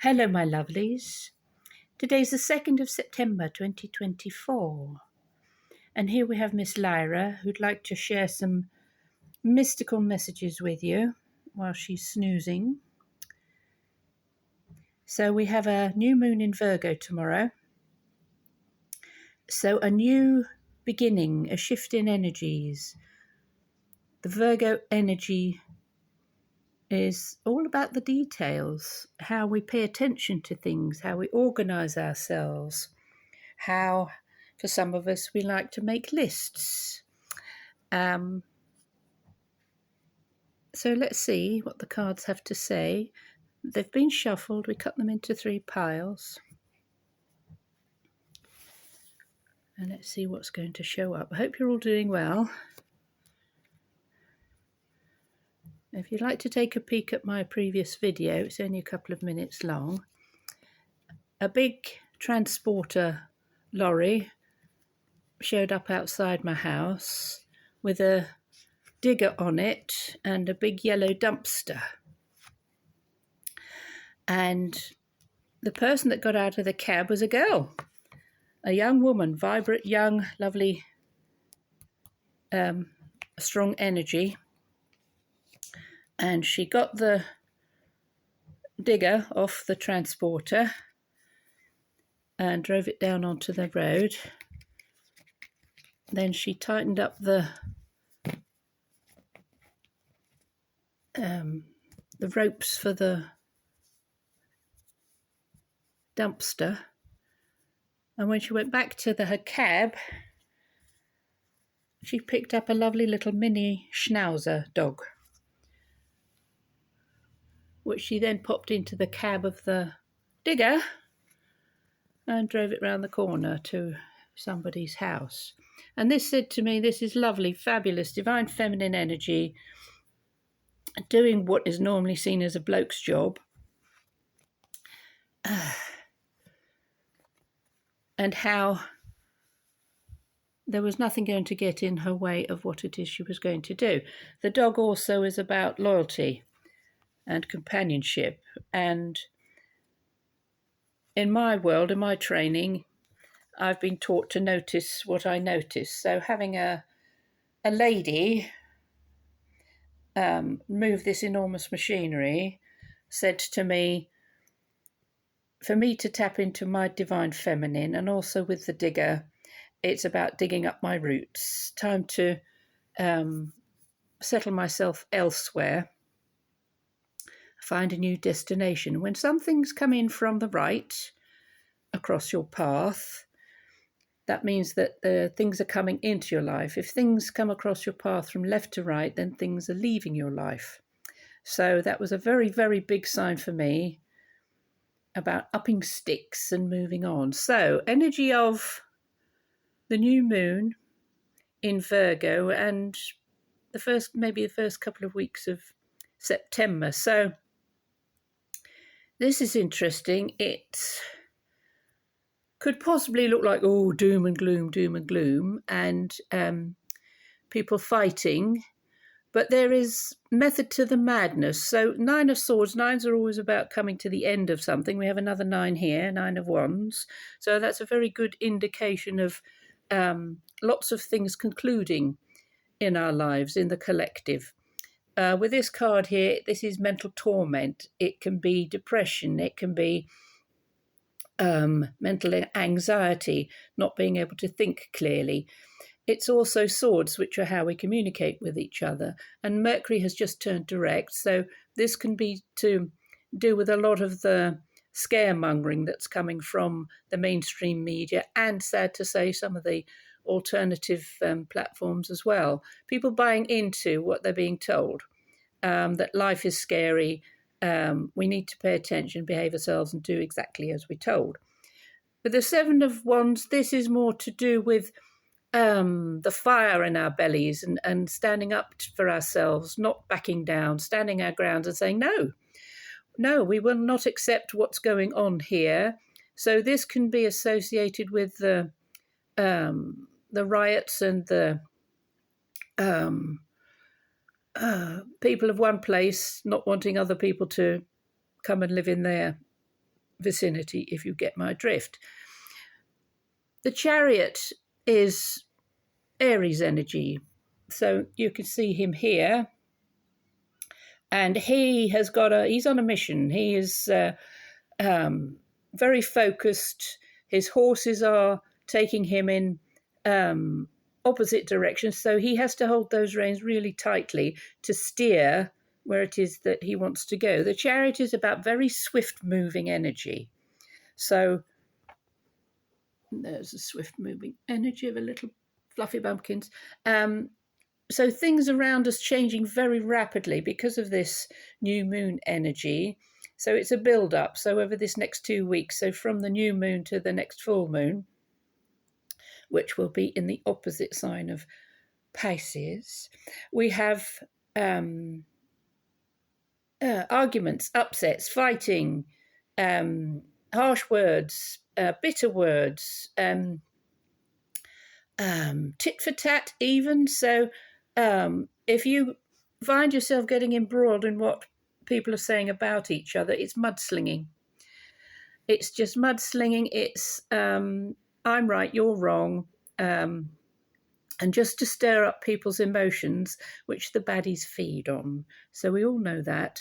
Hello, my lovelies. Today's the 2nd of September 2024, and here we have Miss Lyra, who'd like to share some mystical messages with you while she's snoozing. So we have a new moon in Virgo tomorrow. So a new beginning, a shift in energies. The Virgo energy is all about the details, how we pay attention to things, how we organise ourselves, how, for some of us, we like to make lists. So let's see what the cards have to say. They've been shuffled. We cut them into 3 piles. And let's see what's going to show up. I hope you're all doing well. If you'd like to take a peek at my previous video, it's only a couple of minutes long. A big transporter lorry showed up outside my house with a digger on it and a big yellow dumpster. And the person that got out of the cab was a girl, a young woman, vibrant, young, lovely, strong energy. And she got the digger off the transporter and drove it down onto the road. Then she tightened up the ropes for the dumpster. And when she went back to her cab, she picked up a lovely little mini schnauzer dog, which she then popped into the cab of the digger and drove it round the corner to somebody's house. And this said to me, this is lovely, fabulous, divine feminine energy, doing what is normally seen as a bloke's job. And how there was nothing going to get in her way of what it is she was going to do. The dog also is about loyalty and companionship. And in my world, in my training, I've been taught to notice what I notice. So having a lady move this enormous machinery said to me, for me to tap into my divine feminine, and also with the digger, it's about digging up my roots. Time to settle myself elsewhere, find a new destination. When something's come in from the right across your path, that means that things are coming into your life. If things come across your path from left to right, then things are leaving your life. So that was a very, very big sign for me about upping sticks and moving on. So energy of the new moon in Virgo and maybe the first couple of weeks of September. So this is interesting. It could possibly look like, oh, doom and gloom, and people fighting. But there is method to the madness. So 9 of Swords, 9s are always about coming to the end of something. We have another 9 here, 9 of Wands. So that's a very good indication of lots of things concluding in our lives, in the collective. With this card here, this is mental torment. It can be depression. It can be mental anxiety, not being able to think clearly. It's also swords, which are how we communicate with each other. And Mercury has just turned direct, so this can be to do with a lot of the scaremongering that's coming from the mainstream media, and, sad to say, some of the alternative platforms as well. People buying into what they're being told, that life is scary, we need to pay attention, behave ourselves, and do exactly as we're told. With the 7 of Wands, this is more to do with the fire in our bellies and standing up for ourselves, not backing down, standing our ground and saying, no, we will not accept what's going on here. So this can be associated with the riots and the people of one place not wanting other people to come and live in their vicinity, if you get my drift. The Chariot is Aries energy. So you can see him here. And he's on a mission. He is very focused. His horses are taking him in opposite directions, so he has to hold those reins really tightly to steer where it is that he wants to go. The Chariot is about very swift moving energy. So there's a swift moving energy of a little fluffy bumpkins. So things around us changing very rapidly because of this new moon energy. So it's a build-up. So over this next 2 weeks, so from the new moon to the next full moon, which will be in the opposite sign of Pisces, we have arguments, upsets, fighting, harsh words, bitter words, tit for tat even. So if you find yourself getting embroiled in what people are saying about each other, it's mudslinging. It's just mudslinging. It's I'm right, you're wrong. And just to stir up people's emotions, which the baddies feed on. So we all know that.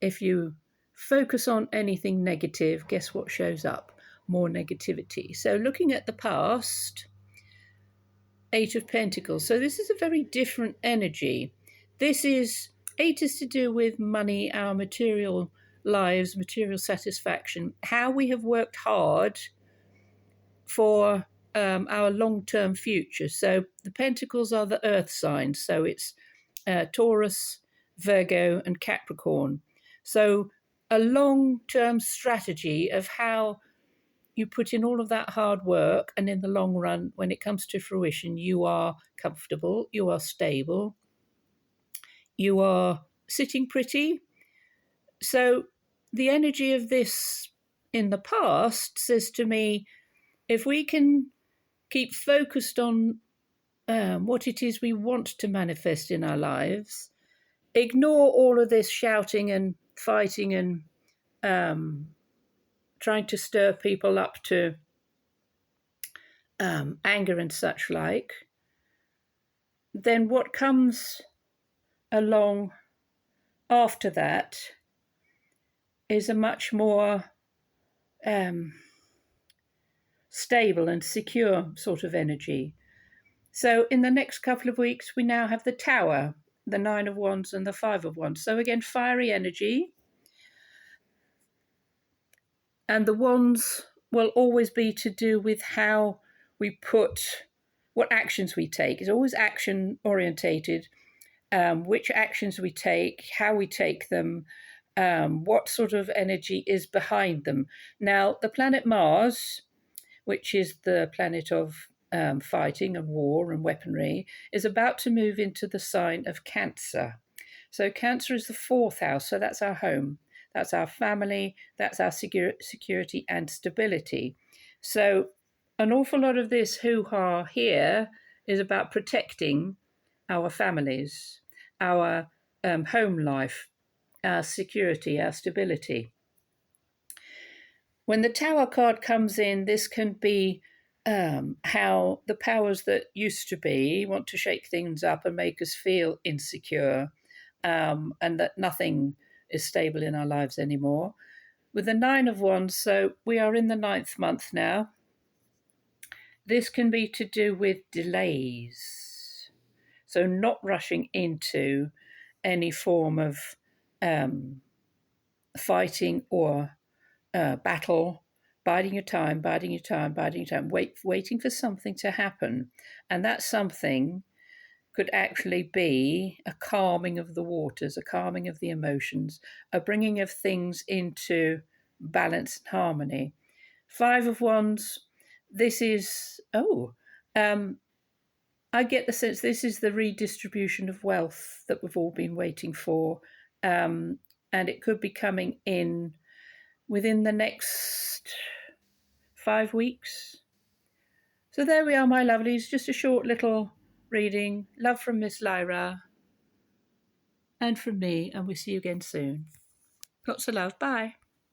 If you focus on anything negative, guess what shows up? More negativity. So looking at the past, Eight of Pentacles. So this is a very different energy. Eight is to do with money, our material lives, material satisfaction, how we have worked hard for our long-term future. So the Pentacles are the earth signs. So it's Taurus, Virgo, and Capricorn. So a long-term strategy of how you put in all of that hard work, and in the long run, when it comes to fruition, you are comfortable, you are stable, you are sitting pretty. So the energy of this in the past says to me, if we can keep focused on what it is we want to manifest in our lives, ignore all of this shouting and fighting and trying to stir people up to anger and such like, then what comes along after that is a much more stable and secure sort of energy. So in the next couple of weeks, we now have the Tower, the Nine of Wands and the Five of Wands. So again, fiery energy. And the wands will always be to do with how we what actions we take. It's always action orientated, which actions we take, how we take them, what sort of energy is behind them. Now, the planet Mars, which is the planet of fighting and war and weaponry, is about to move into the sign of Cancer. So Cancer is the fourth house, so that's our home. That's our family, that's our security and stability. So an awful lot of this hoo-ha here is about protecting our families, our home life, our security, our stability. When the Tower card comes in, this can be how the powers that used to be want to shake things up and make us feel insecure, and that nothing is stable in our lives anymore. With the Nine of Wands, so we are in the 9th month now. This can be to do with delays. So not rushing into any form of fighting or battle, biding your time, waiting for something to happen. And that something could actually be a calming of the waters, a calming of the emotions, a bringing of things into balance and harmony. Five of Wands, this is, I get the sense this is the redistribution of wealth that we've all been waiting for. And it could be coming in within the next 5 weeks. So there we are, my lovelies, just a short little reading. Love from Miss Lyra and from me, and we'll see you again soon. Lots of love. Bye.